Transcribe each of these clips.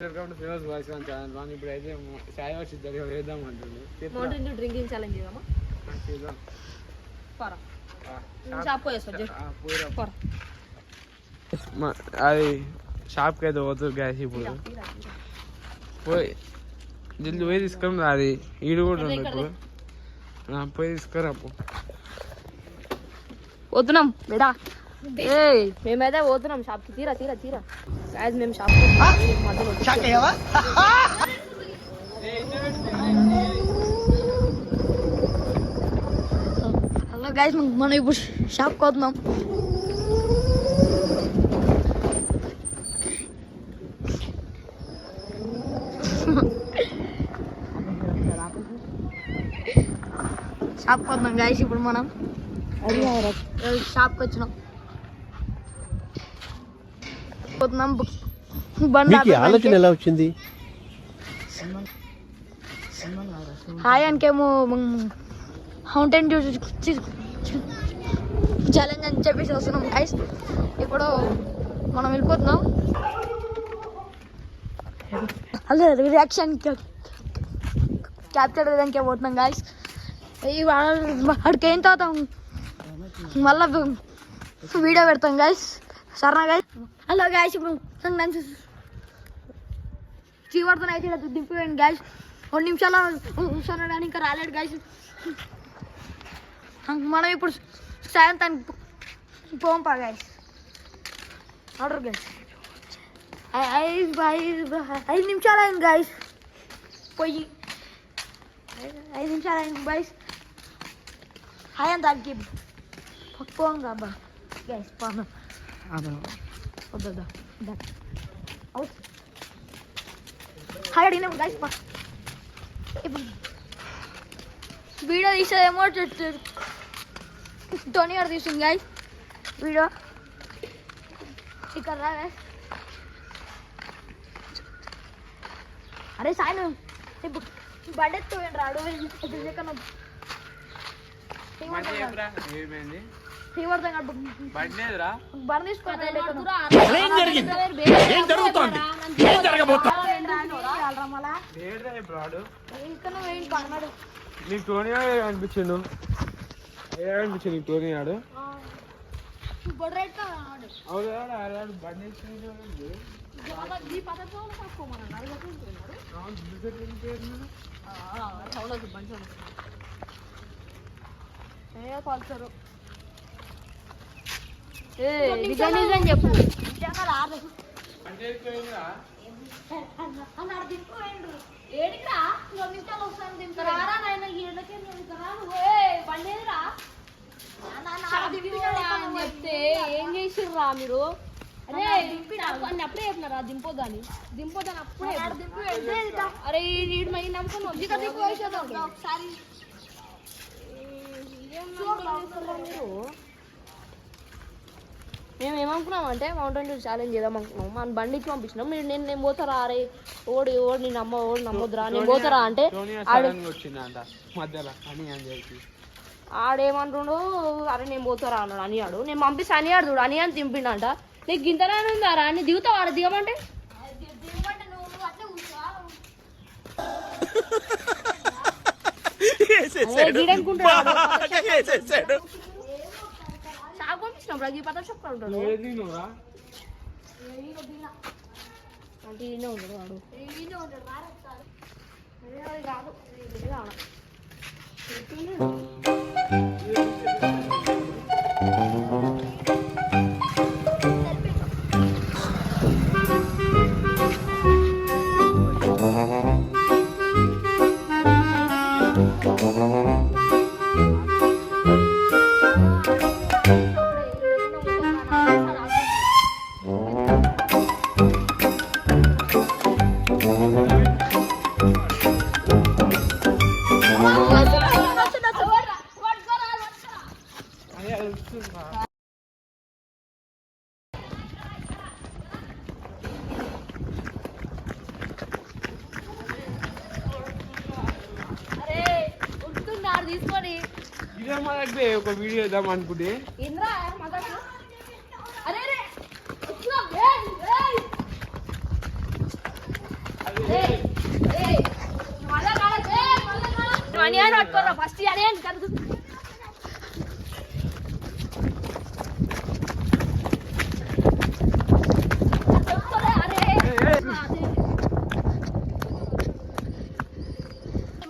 Famous voice channel మనం ఇప్పుడైతే సాయి వచ్చి వేద్దాం అంటుంది. మౌంటైన్ డ్యూ డ్రింకింగ్ ఛాలెంజ్ చేద్దామా? చేద్దాం. అది షాప్కి అయితే పోతుంది గ్యాస్ ఇప్పుడు పోయి జల్ది పోయి తీసుకుని అది ఈడు కూడా ఉంది ఇప్పుడు పోయి తీసుకురా పోతున్నాం బేటా. మేమైతే పోతున్నాం షాప్కి. తీరా తీరా తీరా గాయస్ మేము షాప్ హలో గాయస్ మనం ఇప్పుడు షాప్కి పోతున్నాం. షాప్కి వస్తున్నాం గాయస్ ఇప్పుడు మనం షాప్కి వచ్చినాం. ఆలోచన ఎలా వచ్చింది? హాయ్ అనకేమో మౌంటైన్ డ్యూ ఛాలెంజ్ అని చెప్పేసి వస్తున్నాం గైస్. ఇప్పుడు మనం వెళ్ళిపోతున్నాం. అదే రియాక్షన్ క్యాప్చర్ చేయడానికి పోతున్నాం గైస్. వాడికి అయిన తర్వాత మళ్ళా వీడియో పెడతాం గైస్. సరేనా గైస్? హలో గైస్, ఇప్పుడు నన్ను చీవడుతున్నా అయితే దింపిపోయాను గైస్. 2 నిమిషాలు కూర్చోనడానికి ఇంకా రాలేడు గైస్. మనం ఇప్పుడు సాయంత్రానికి పోంపా గైస్. ఆర్డర్ గైస్ 5 నిమిషాలు అయింది గైస్. పోయి 5 నిమిషాలు అయింది గైస్. హాయ్ అని దానికి పోంగా అబ్బా గైస్. పోను వద్దా హాయ్ అడిగిన గైస్. వీడియో తీసేదేమో టోనీ గారు తీసింది గైస్ వీడియో. ఇక్కడ రా గైస్. అరే సాయి ఇప్పుడు బర్త్డే చూడండి రాడు నీకు టోనీ అనిపించిండు. ఏమనిపించింది నీకు టోనీ ఆడు? నిజం చెప్పు. ఏం చేసిర్రా మీరు? అప్పుడే చెప్పినారా దింపోద్దని? దింపోద్దని అప్పుడే. అరే ఒకసారి మేము ఏమనుకున్నామంటే మౌంటైన్ డ్యూ ఛాలెంజ్ చేద్దాం అనుకున్నాం. మన బండికి పంపించినాం. మీరు నేను పోతారా? అరే ఓడి నేను నమ్మొద్దురా నేను పోతారా అంటే ఆడేమంటుండు, అరే నేను పోతారా అన్నాడు. అని ఆడు నేను పంపిస్తా అని ఆడు చూడు. అని అని దింపిండంట. నీకు గింతనే ఉందారా? అని దిగుతావు ఆడ దిగమంటే షాప్ పంపించినాం రా. ఈ పత షాప్ ఉంటాడు అంటే వాడు కాదు. తీసుకొని ఒక వీడియో వేద్దాం అనుకుంటే ఫస్ట్ అదే కలుగు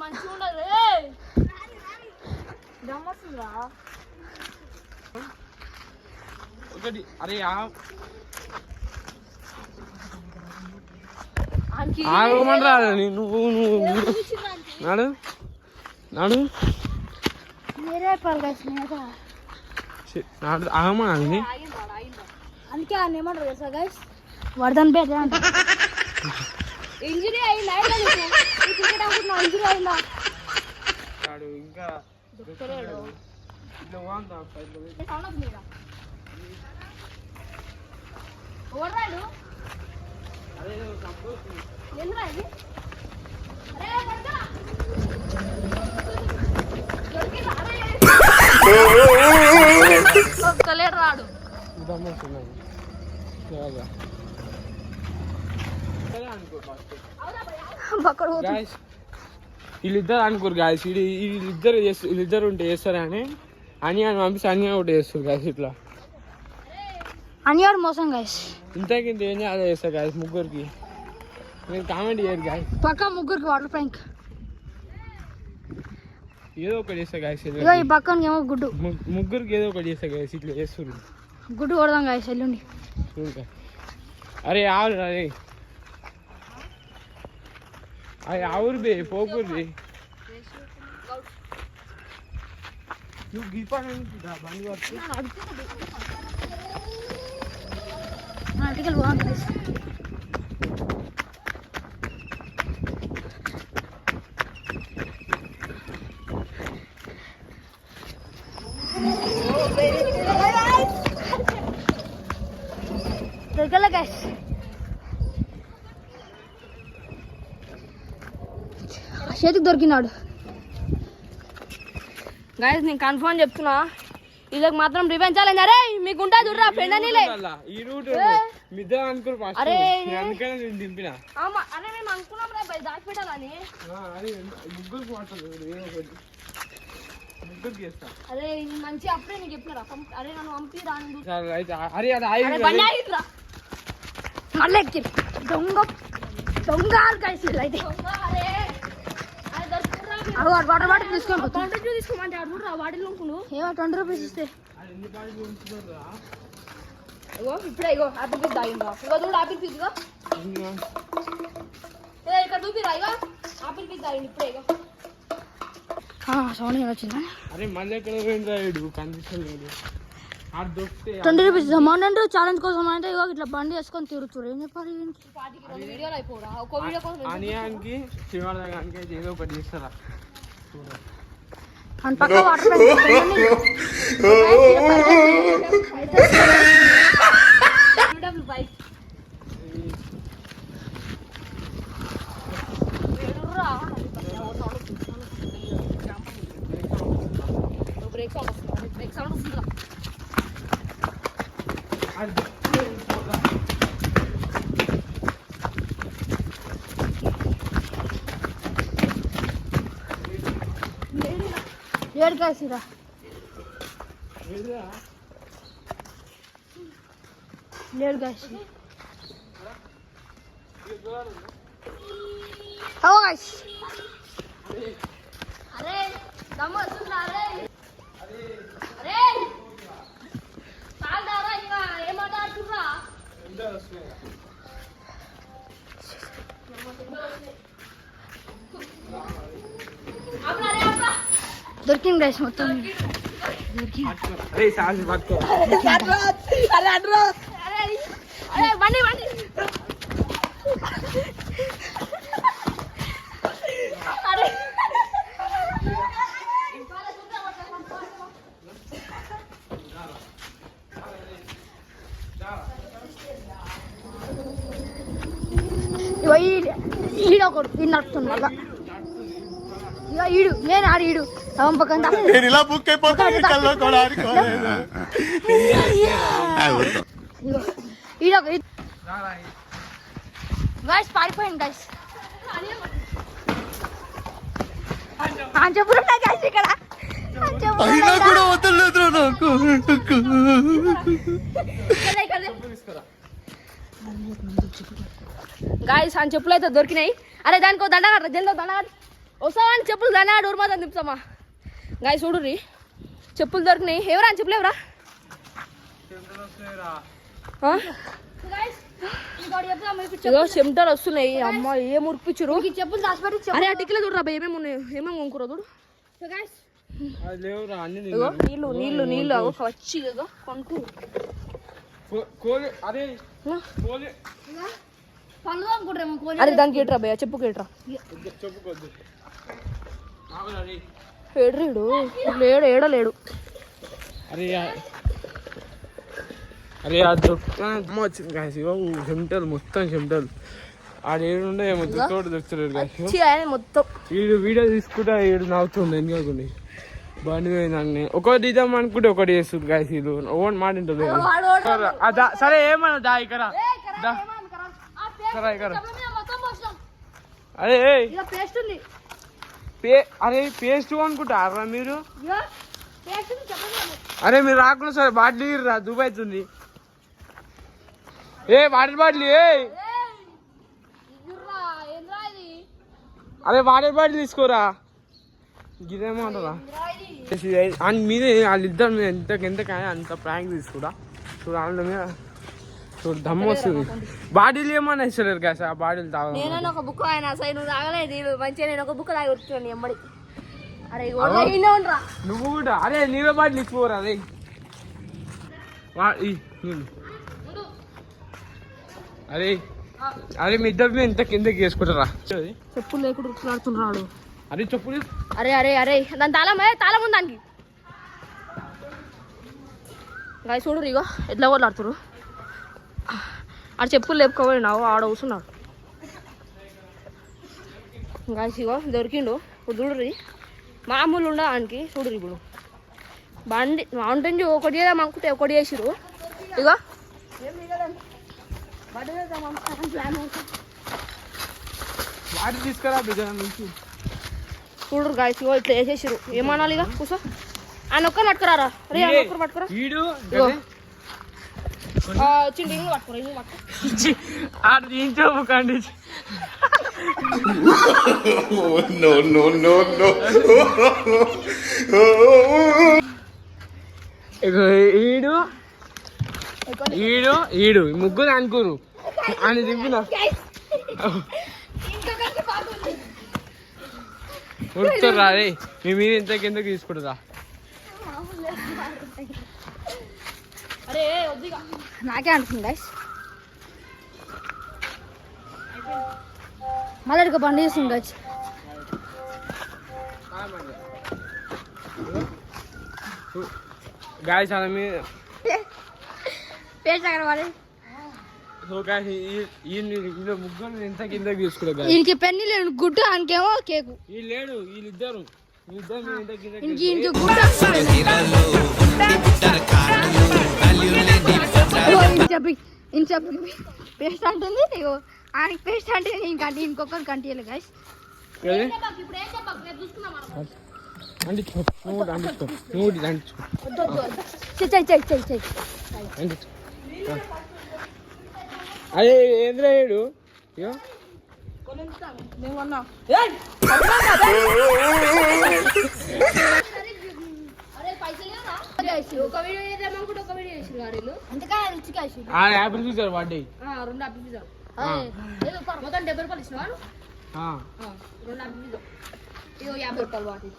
మంచిగా ఉండదు దమ్మస్తుందా ఒకటి అరే ఆగమంటా నువ్వు నాడు నాడు నాడు ఆగమా అండి అందుకే ఆయన ఏమంటారు తెలుసా గైస్ వర్ధన్ పేట ఇంజరీ అయిందా క్రికెట్ ఆడుకుంటున్నా ఇంజరీ అయిందా ఇంకా ఓడరాడు ఎందుకు ఇది రాడు వీళ్ళిద్దరు అనుకోరు గాయస్ వీళ్ళిద్దరు ఉంటే చేస్తారా అని పంపిస్తే అని ఒకటి చేస్తారు గాయస్ ఇట్లా అనివాడు మోసం గాయస్ ఇంతకింత ఏం అదే చేస్తారు గాయస్ ముగ్గురికి మీరు కామెంట్ చేయరు గాయస్ పక్క ముగ్గురికి వాటర్ ప్రాంక్ ఏదో ఒకటి చేస్తా గాయస్ ఈ పక్కన ఏమో గుడ్డు ముగ్గురికి ఏదో ఒకటి చేస్తా గాయస్ ఇట్లా చేస్తారు గుడ్డు కొడదాం గాయస్ ఎల్లుండి అరే ఆవురు అరే అరే ఆవురు బే పోకూరు బే నువ్వు గీపాను బండి వస్తుంది అటుకెళ్ళి బాగుంది దొరకలే గైస్ చేతికి దొరికినాడు గైస్ నేను కన్ఫర్మ్ చెప్తున్నా వీళ్ళకి మాత్రం రివెంజ్ ఛాలెంజ్ అరే మీకు ఉంటా చూడరా ఫ్రెండ్ అని ఈ రూట్ మిద్ద అనుకోరు అరే అందుకనే నేను దింపిన అరే మేము అనుకున్నాం రా బై దాచిపెట్టాలని అరే ముగ్గురికి వాడుతుంది ముగ్గురికి చేస్తా అరే మంచి అప్పుడే నీకు చెప్పినారా అరే నన్ను పంపి రాను అరే అది బండి ఆగిరా మళ్ళీ ఎక్కి దొంగ దొంగ కలిసి అయితే వాటర్ బాటిల్ తీసుకోండి 20 రూపీస్ తీసుకోమంటే అడుగు రా బాటిల్ కొనుక్కును ఏమో 20 రూపీస్ ఇస్తే ఇగో ఇప్పుడే ఇగో ఆపిల్ పీస్ తాగిందా ఇగో చూడు ఆపిల్ పీస్ ఇగో ఇక్కడ చూపిరా ఇగో ఆపిల్ పీస్ తాగింది ఇప్పుడే ఇగో సౌండ్ వచ్చిందా అరే మళ్ళీ ఎక్కడ పోయింది కనిపిస్తలేదు 20 రూపీస్ అమౌంట్ ఛాలెంజ్ కోసం అంటే ఇగో ఇట్లా బండి వేసుకొని తిరుగుతురు ఏం చెప్పాలి వీడియోలు అయిపోరా ఒక వీడియో కోసం అనియానికి శివాలయానికి ఏదో ఒకటి చేస్తారా పక్క వాటర్ బ్రేక్ సౌండ్ వస్తుంది బ్రేక్ సౌండ్ వస్తుందా ఏడు కాసిరా లేడు కాసి అరే దమ్ము వస్తుందా అరే అరే చాలదారా ఇంకా ఏమాటాడుతుర్రా దొరికింది గైస్ మొత్తం బండి బండి ఈడొకడు ఈడు నడుపుతుంది మళ్ళా ఇక ఈడు నేను ఆడు ఈడు పక్కన ఈడొక గైస్ పారిపోయింది గైస్ చెప్పులు ఉన్నాయి guys ఇక్కడ. అయినా కూడా వదలలేదు నాకు. గాయస్ అని చెప్పులు అయితే దొరికినాయి. అరే దానికి ఒక దండ కట్ట జల్దో దండ కట్ట వస్తావా అని చెప్పులు దండ డోర్ మాత్రం తిప్పుతామా గాయస్ చూడుర్రి చెప్పులు దొరికినాయి. ఎవరా అని చెప్పులు ఎవరా ఇదో చెమటలు వస్తున్నాయి. అమ్మ ఏం ఉరిపించరు చెప్పులు దాచిపెట్టి. అరే ఆ టిక్లో చూడరా ఏమేమి ఉన్నాయి ఏమేమి కొనుక్కురా చూడు. నీళ్ళు నీళ్ళు నీళ్ళు వచ్చి కొనుక్కు. అరే దానికి ఏట్రా భయ్యా చెప్పుకు ఏట్రా ఏడ్రీడు లేడు ఏడలేడు. అరే అది వచ్చింది కాసి చెమటలు మొత్తం చెమటలు ఆడేడుండే తోడు దొరుకుతాడు మొత్తం. వీడియో తీసుకుంటా ఏడు నవ్వుతుంది ఎందుకండి బండి పోయిందని ఒకటి ఇద్దాం అనుకుంటే ఒకటి చేస్తుంది కాసి ఇది ఓన్ మాట ఉంటుంది. సరే ఏమన్నా దా ఇక్కడ సరే ఇక్కడ అరే అరే పేస్ట్ అనుకుంటారా మీరు? అరే మీరు రాకుండా సరే బాటిల్ రా దుబాయ్ అవుతుంది. వాటర్ బాటిల్ అరే వాటర్ బాటిల్ తీసుకోరా గిదేమంటారా మీదే వాళ్ళిద్దరు మీద ఎంత కానీ అంత ప్రాంక్ తీసుకురా చూడ వాళ్ళ మీద చూడు దమ్ము వస్తుంది. బాటిల్ ఏమన్నా ఇస్తలేరు కదా ఆ బాటిల్ తాగ. నేను ఒక బుక్ ఆయన అసలు నువ్వు తాగలేదు మంచిగా నేను ఒక బుక్ తాగి వచ్చాను ఎమ్మడి. అరే నువ్వు కూడా అరే నీళ్ళ బాటిల్ ఇచ్చిపోరా అదే అరే అరే మీ ఇద్దరు మీద ఎంత కిందకి వేసుకుంటారా చెప్పులు లేకుండా రుక్కులాడుతున్నాడు. అరే చెప్పులు అరే అరే అరే దాని తాళం ఉంది దానికి. గాయ చూడు ఇగో ఎట్లా కొట్లాడుతురు. ఆడ చెప్పులు లేపుకోబోయినావు ఆడ కూర్చున్నాడు. గాయస్ ఇగో దొరికిండు. ఇప్పుడు చూడుర్రి మామూలు ఉండ దానికి చూడుర్రి. ఇప్పుడు బండి మౌంటైన్ ఒకటి చేద్దాం అనుకుంటే ఒకటి చేసిరు. ఇగో వాటి తీసుకురా నుంచి చూడరు గాయస్ ఇగో ఇట్లా వేసేసిరు. ఏమనాలి ఇక కూర్చో ఆయన ఒక్కరు పట్టుకురారా. అరే ఆయన ఒక్కరు పట్టుకురా వచ్చింది ఇంగు పట్టుకురా ఇంగు పట్టుకో ఆడ తీయించకండి. ఈడు ఈడు ఈడు ముగ్గురు అనుకోరు అని దింపిన ఉడుకుతారు రా. అదే మీ మీద ఎంత కిందకి తీసుకుంటుందా? అరే నాకే అంటుంది గైస్. మళ్ళీ ఇక బండి చేస్తుంది గైస్. గాయస్ అలా మీద ముగ్గురు ఎంత కిందకి తీసుకుంటా. ఇంక పెన్ని లేడు గుడ్డు ఆయనకేమో కేకు లేడు వీళ్ళిద్దరు పేస్ట్ అంటుంది. ఆయనకి పేస్ట్ అంటే ఇంకంటే ఇంకొకరు కంటియాలి గైస్. అదే ఏంద్రాడు యాపిల్ చూసారు వాడి 2 యాపిల్ చూసారు మొత్తం 70 రూపాయలు ఇచ్చినారు. 2 యాపిల్ 50 రూపాయలు వాటి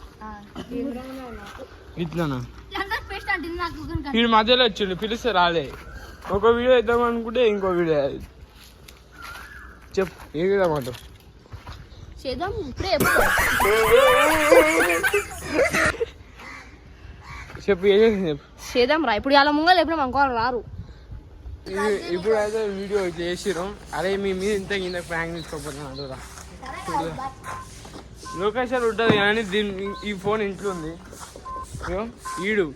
ఇట్లానా వీడు మధ్యలో వచ్చిండు పిలిస్తే రాలే. ఒక వీడియో ఇద్దాం అనుకుంటే ఇంకో వీడియో చెప్పు ఏ విధమాట చేద్దాం ఇప్పుడే చెప్పు ఏ చెప్పు చేద్దాం రా. ఇప్పుడు అలా ముంగలు ఎప్పుడు మనకు రారు. ఇప్పుడు అయితే వీడియో చేసిరం. అరే మీ మీద ఇంత కింద ప్రాంక్ తీసుకోకపోతున్నాను అడుగురా. లొకేషన్ ఉంటుంది కానీ దీని ఈ ఫోన్ ఇంట్లో ఉంది. ఈడు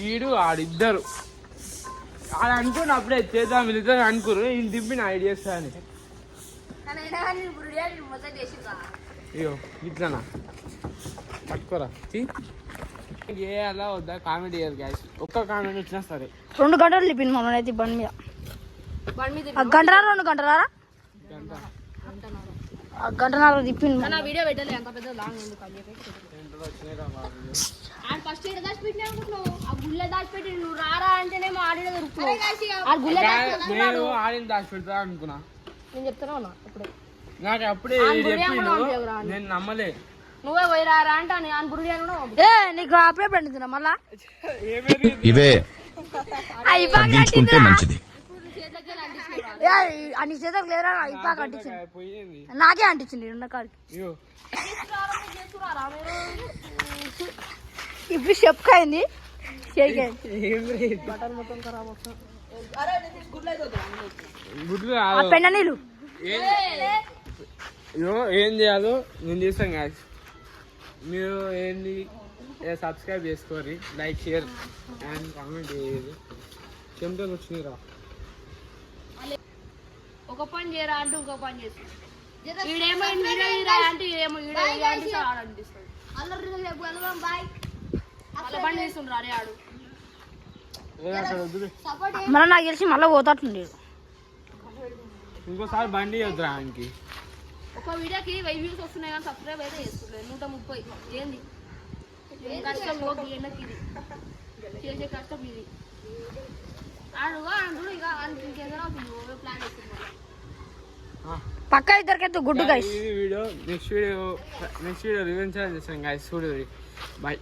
ఈడు ఆడిద్దరు ఆడ అనుకోండి అప్పుడే చేద్దాం వీళ్ళిద్దరు అనుకోరు ఈయన దింపిన ఐడియాస్ అని. అయ్యో ఇట్లానా పట్టుకోరా ఏ అలా వద్దా కామెంట్ చేయరు గ్యాస్ ఒక్క కామెంట్ వచ్చినా సరే 2 గంటలు తిప్పింది మమ్మల్ని అయితే బండి మీద గంటరా 2 గంటలా గంటన్నర తిప్పింది వీడియో పెట్టలే అంత పెద్ద లాంగ్ ఎందుకు అని చెప్పి ఫస్ట్ ఏడ దాచిపెట్టినా అనుకుంటున్నావు ఆ గుళ్ళ దాచిపెట్టి నువ్వు రారా అంటేనేమో ఆడిన దొరుకుతున్నావు ఆ గుళ్ళ నేను ఆడిన దాచి పెడతా అనుకున్నా నేను చెప్తాను ఉన్నా అప్పుడే నాకు అప్పుడే చెప్పిండు నేను నమ్మలే నువ్వే పోయి రారా అంటే అని బుర్రి అని కూడా ఏ నీకు అప్పుడే పండించిన మళ్ళా ఇవే అయిపోయి తగ్గించుకుంటే మంచిది. అన్ని చేతులకు లేరా అయిపోయి అంటించింది పోయింది నాకే అంటించింది ఉన్న కాడికి అయ్యో ఇప్పుడు చెప్పుకైంది షేక్ అయింది ఏం లేదు గుడ్లు ఆ కాదు. పెండ నీళ్ళు ఇగో ఏం చేయాలో నేను చేస్తాను గాయస్ మీరు ఏంది సబ్స్క్రైబ్ చేసుకోరి లైక్ షేర్ అండ్ కామెంట్ చేయదు చెమటలు వచ్చినాయి రా ఒక పని చేయరా అంటే ఇంకో పని చేస్తాడు వీడేమో వీడియో తీరా అంటే ఏమో వీడియో అనిపిస్తాడు అలా పని చేస్తుండ్రు అరే ఆడు అక్కడ వద్దులే మళ్ళీ నాకు తెలిసి మళ్ళీ పోతాట్లుండే ఇంకోసారి బండి వద్దురా ఆయనకి ఒక వీడియోకి 1000 వ్యూస్ వస్తున్నాయి కానీ సబ్స్క్రైబ్ అయితే చేస్తుండే 130 ఏంది ఏం కష్టం లోకి ఎండకి ఇది చేసే కష్టం ఇది ఆడు ఇక ఇంకేదైనా ప్లాన్ చేస్తున్నాడు పక్క ఇద్దరికైతే గుడ్డు గైస్ ఈ వీడియో నెక్స్ట్ వీడియో రివెంజ్ చేస్తాం గాయస్ చూడు బాయ్